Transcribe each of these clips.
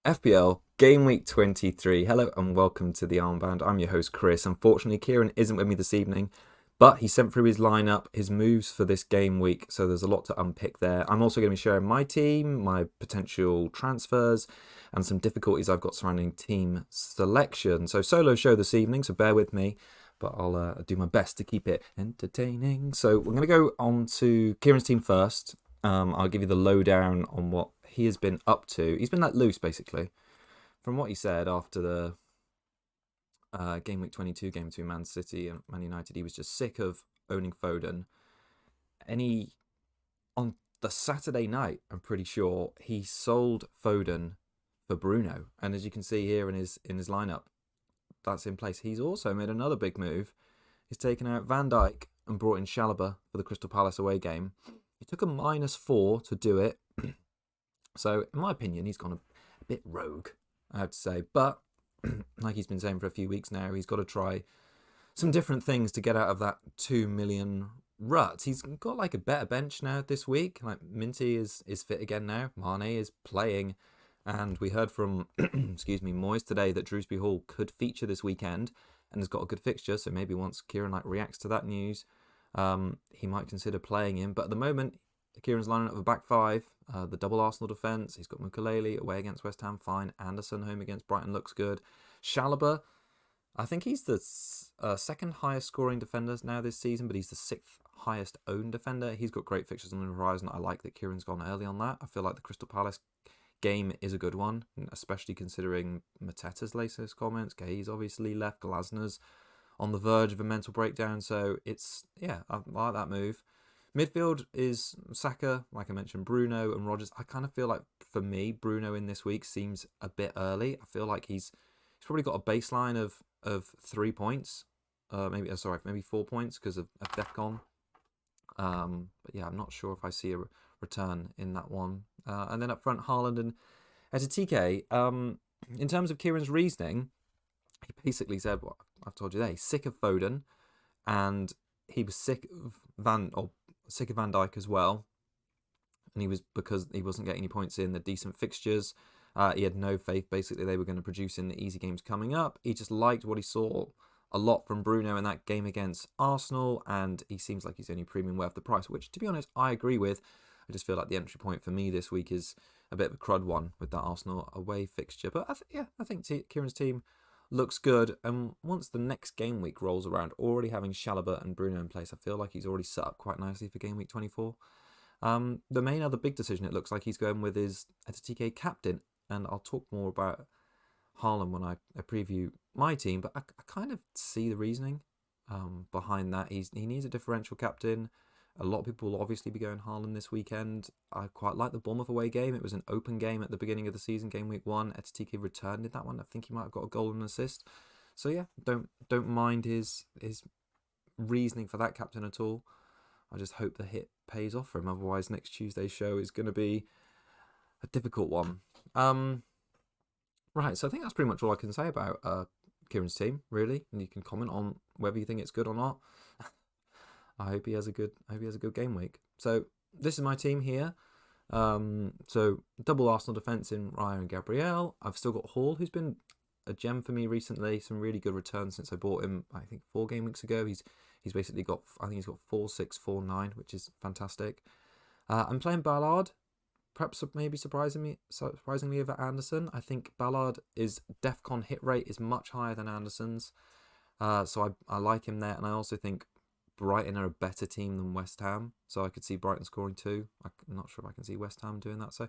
FPL Game Week 23. Hello and welcome to the Armband. I'm your host, Chris. Unfortunately, Kieran isn't with me this evening, but he sent through his lineup, his moves for this game week, so there's a lot to unpick there. I'm also going to be sharing my team, my potential transfers, and some difficulties I've got surrounding team selection. So solo show this evening, so bear with me, but I'll do my best to keep it entertaining. So we're going to go on to Kieran's team first. I'll give you the lowdown on what he has been up to. He's been let loose, basically. From what he said after the Game Week 22 game between Man City and Man United, he was just sick of owning Foden. And on the Saturday night, I'm pretty sure, he sold Foden for Bruno. And as you can see here in his lineup, that's in place. He's also made another big move. He's taken out Van Dijk and brought in Chalobah for the Crystal Palace away game. He took a -4 to do it. So, in my opinion, he's gone a bit rogue, I have to say. But, like he's been saying for a few weeks now, he's got to try some different things to get out of that 2 million rut. He's got like a better bench now this week. Like Minty is fit again now. Mane is playing. And we heard from, excuse me, Moyes today that Drewsbury Hall could feature this weekend and has got a good fixture. So maybe once Kieran reacts to that news, he might consider playing him. But at the moment, Kieran's lining up with a back five, the double Arsenal defence. He's got Mukulele away against West Ham, fine. Anderson home against Brighton looks good. Chalobah, I think he's the second highest scoring defender now this season, but he's the sixth highest owned defender. He's got great fixtures on the horizon. I like that Kieran's gone early on that. I feel like the Crystal Palace game is a good one, especially considering Mateta's latest comments. Gay's obviously left. Glasner's on the verge of a mental breakdown. So I like that move. Midfield is Saka, like I mentioned, Bruno and Rodgers. I kind of feel like, for me, Bruno in this week seems a bit early. I feel like he's probably got a baseline of 3 points. Maybe 4 points because of DEFCON. But yeah, I'm not sure if I see a return in that one. And then up front, Haaland and Etitike. In terms of Kieran's reasoning, he basically said what I've told you there. He's sick of Foden, and he was sick of Van Dijk as well. And he was, because he wasn't getting any points in the decent fixtures. He had no faith, basically, they were going to produce in the easy games coming up. He just liked what he saw a lot from Bruno in that game against Arsenal, and he seems like he's only premium worth the price, which, to be honest, I agree with. I just feel like the entry point for me this week is a bit of a crud one with that Arsenal away fixture. But I think Kieran's team looks good, and once the next game week rolls around, already having Chalobah and Bruno in place, I feel like he's already set up quite nicely for game week 24. The main other big decision it looks like he's going with is Etitike captain, and I'll talk more about Haaland when I preview my team, but I kind of see the reasoning behind that. He needs a differential captain. A lot of people will obviously be going Haaland this weekend. I quite like the Bournemouth away game. It was an open game at the beginning of the season, game week 1. Etitike returned in that one. I think he might have got a goal and an assist. So yeah, don't mind his reasoning for that captain at all. I just hope the hit pays off for him. Otherwise, next Tuesday's show is going to be a difficult one. Right, so I think that's pretty much all I can say about Kieran's team, really. And you can comment on whether you think it's good or not. I hope he has a good game week. So this is my team here. So double Arsenal defence in Raya and Gabriel. I've still got Hall, who's been a gem for me recently. Some really good returns since I bought him, I think 4 game weeks ago. He's basically got, I think he's got 4, 6, 4, 9, which is fantastic. I'm playing Ballard, perhaps maybe surprisingly over Anderson. I think Ballard's DEFCON hit rate is much higher than Anderson's. So I like him there, and I also think Brighton are a better team than West Ham, so I could see Brighton scoring 2. I'm not sure if I can see West Ham doing that. So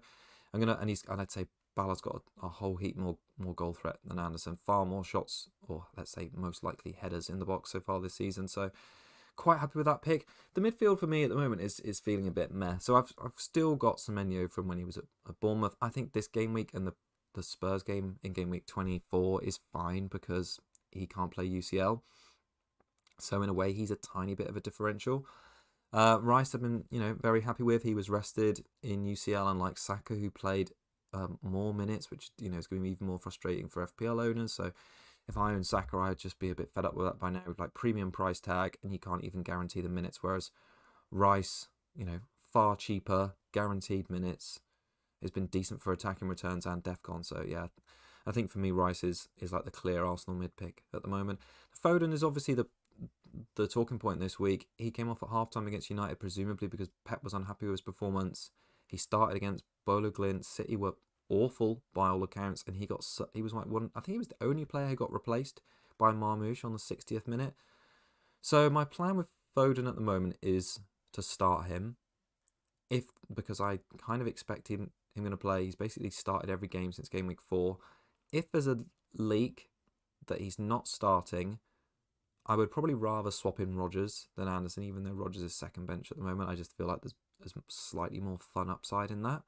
and I'd say Ballard's got a whole heap more goal threat than Anderson, far more shots, or let's say most likely headers in the box so far this season. So quite happy with that pick. The midfield for me at the moment is feeling a bit meh. So I've still got Semenyo from when he was at Bournemouth. I think this game week and the Spurs game in game week 24 is fine because he can't play UCL. So in a way, he's a tiny bit of a differential. Rice I've been, very happy with. He was rested in UCL, unlike Saka, who played more minutes, which is going to be even more frustrating for FPL owners. So if I own Saka, I'd just be a bit fed up with that by now. Like premium price tag, and you can't even guarantee the minutes. Whereas Rice, far cheaper, guaranteed minutes, has been decent for attacking returns and defcon. So yeah, I think for me Rice is like the clear Arsenal mid pick at the moment. Foden is obviously the talking point this week. He came off at halftime against United, presumably because Pep was unhappy with his performance. He started against Bolo Glint. City were awful by all accounts, and he was like one. I think he was the only player who got replaced by Marmoush on the 60th minute. So my plan with Foden at the moment is to start him, because I kind of expect him going to play. He's basically started every game since game week 4. If there's a leak that he's not starting, I would probably rather swap in Rodgers than Anderson, even though Rodgers is second bench at the moment. I just feel like there's slightly more fun upside in that.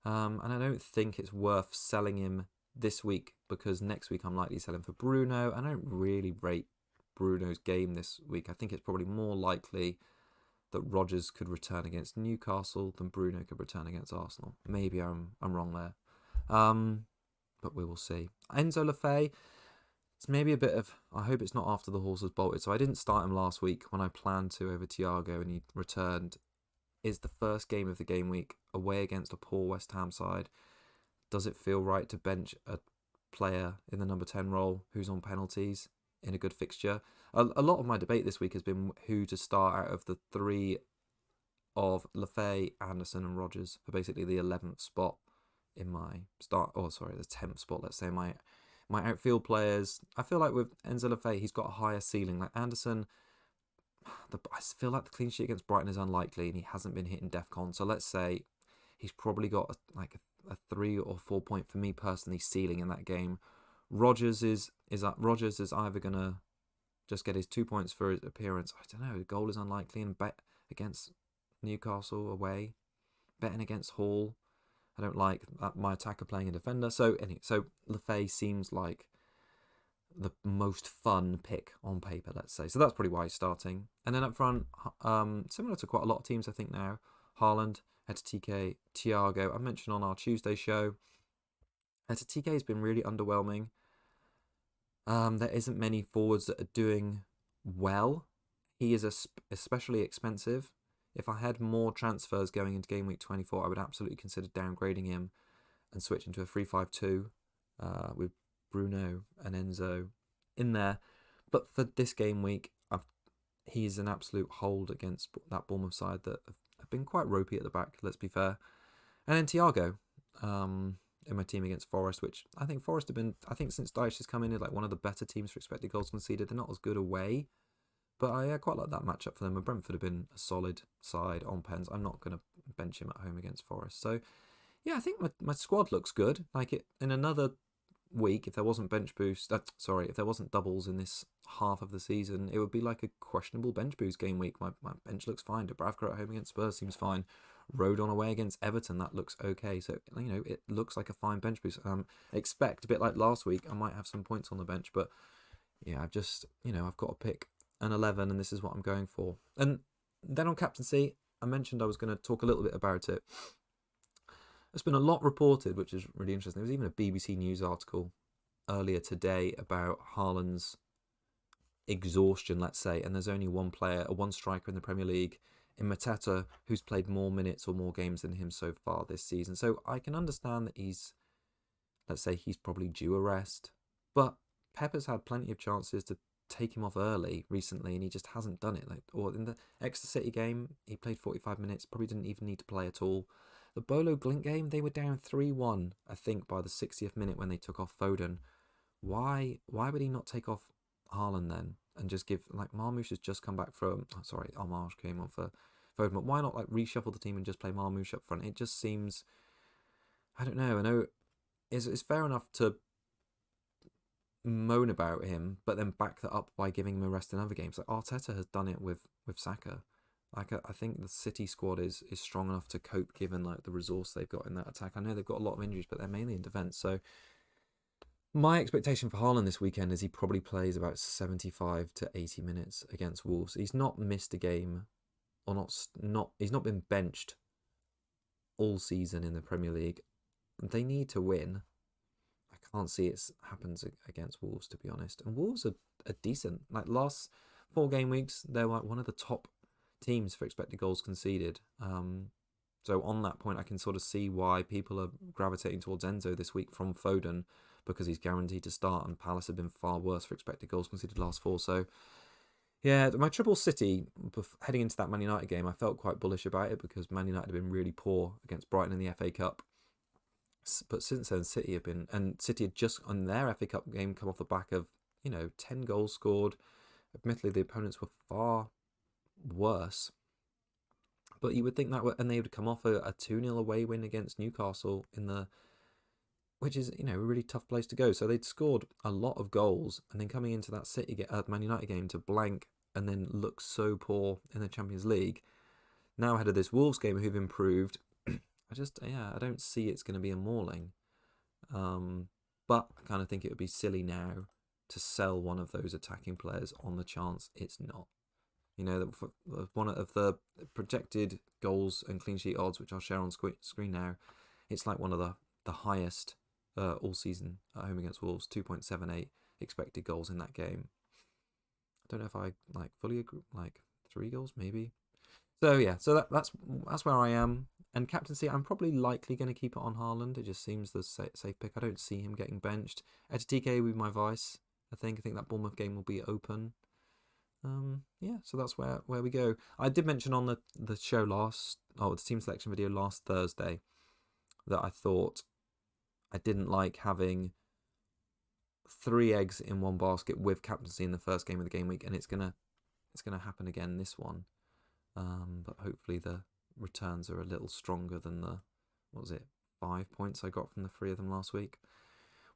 And I don't think it's worth selling him this week, because next week I'm likely to sell him for Bruno. I don't really rate Bruno's game this week. I think it's probably more likely that Rodgers could return against Newcastle than Bruno could return against Arsenal. Maybe I'm wrong there. But we will see. Enzo Lefebvre, it's maybe a bit of, I hope it's not after the horse has bolted. So I didn't start him last week when I planned to over Thiago, and he returned. It's the first game of the game week away against a poor West Ham side. Does it feel right to bench a player in the number 10 role who's on penalties in a good fixture? A lot of my debate this week has been who to start out of the 3 of Lefebvre, Anderson and Rodgers for basically the 11th spot in my the 10th spot, let's say, my outfield players. I feel like with Enzo Lefebvre, he's got a higher ceiling. Like Anderson, I feel like the clean sheet against Brighton is unlikely, and he hasn't been hitting DEFCON. So let's say he's probably got a 3 or 4 point, for me personally, ceiling in that game. Rodgers is either gonna just get his 2 points for his appearance. I don't know. The goal is unlikely, and bet against Newcastle away, betting against Hall. I don't like my attacker playing a defender. So Lefebvre seems like the most fun pick on paper, let's say. So that's probably why he's starting. And then up front, similar to quite a lot of teams, I think now, Haaland, TK, Thiago. I mentioned on our Tuesday show, TK has been really underwhelming. There isn't many forwards that are doing well. He is especially expensive. If I had more transfers going into game week 24, I would absolutely consider downgrading him and switching to a 3-5-2 with Bruno and Enzo in there. But for this game week, he's an absolute hold against that Bournemouth side that have been quite ropey at the back, let's be fair. And then Thiago in my team against Forest, which I think Forest have been, since Dyche has come in, like one of the better teams for expected goals conceded. They're not as good away, but I quite like that matchup for them. And Brentford have been a solid side on pens. I'm not going to bench him at home against Forest. So yeah, I think my squad looks good. Like it in another week, if there wasn't if there wasn't doubles in this half of the season, it would be like a questionable bench boost game week. My bench looks fine. Dubravka at home against Spurs seems fine. Rodon away against Everton, that looks okay. So it looks like a fine bench boost. Expect a bit like last week, I might have some points on the bench, but yeah, I've just I've got to pick an 11, and this is what I'm going for. And then on captaincy, I mentioned I was going to talk a little bit about it. There's been a lot reported, which is really interesting. There was even a BBC News article earlier today about Haaland's exhaustion, let's say, and there's only one striker in the Premier League, in Mateta, who's played more minutes or more games than him so far this season. So I can understand that he's probably due a rest, but Pepper's had plenty of chances to take him off early recently, and he just hasn't done it. Or in the Exeter City game, he played 45 minutes, probably didn't even need to play at all. The Bolo Glint game, they were down 3-1, I think, by the 60th minute when they took off Foden. Why would he not take off Haaland then and just give, Marmoush has just come back from, Armage came on for Foden, but why not reshuffle the team and just play Marmoush up front? It just seems, I don't know. I know it's fair enough to moan about him, but then back that up by giving him a rest in other games. Like Arteta has done it with Saka. I think the City squad is strong enough to cope given the resource they've got in that attack. I know they've got a lot of injuries, but they're mainly in defence. So my expectation for Haaland this weekend is he probably plays about 75 to 80 minutes against Wolves. He's not missed a game, or he's not been benched all season in the Premier League. They need to win. I can't see it happens against Wolves, to be honest. And Wolves are decent. Last 4 game weeks, they're one of the top teams for expected goals conceded. So on that point, I can sort of see why people are gravitating towards Enzo this week from Foden, because he's guaranteed to start, and Palace have been far worse for expected goals conceded last 4. So yeah, my triple City, heading into that Man United game, I felt quite bullish about it because Man United have been really poor against Brighton in the FA Cup. But since then, City had just on their FA Cup game come off the back of 10 goals scored. Admittedly, the opponents were far worse, but you would think and they would come off a 2-0 away win against Newcastle which is a really tough place to go. So they'd scored a lot of goals, and then coming into that Man United game to blank and then look so poor in the Champions League. Now ahead of this Wolves game, who've improved, I don't see it's going to be a mauling. But I kind of think it would be silly now to sell one of those attacking players on the chance it's not. One of the projected goals and clean sheet odds, which I'll share on screen now, it's like one of the highest all season at home against Wolves, 2.78 expected goals in that game. I don't know if I fully agree, 3 goals maybe. So yeah, so that's where I am. And captaincy, I'm probably likely going to keep it on Haaland. It just seems the safe pick. I don't see him getting benched. Etitike will be my vice. I think that Bournemouth game will be open. Yeah, so that's where we go. I did mention on the show the team selection video last Thursday that I thought I didn't like having 3 eggs in one basket with captaincy in the first game of the game week, and it's gonna happen again this one. But hopefully the returns are a little stronger than the 5 points I got from the 3 of them last week.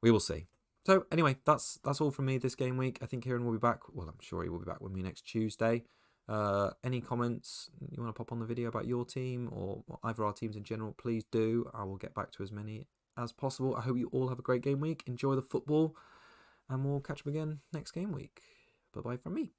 We will see. So anyway, that's all from me this game week. I think Kieran will be back. Well, I'm sure he will be back with me next Tuesday. Any comments you want to pop on the video about your team or either our teams in general, please do. I will get back to as many as possible. I hope you all have a great game week. Enjoy the football, and we'll catch up again next game week. Bye-bye from me.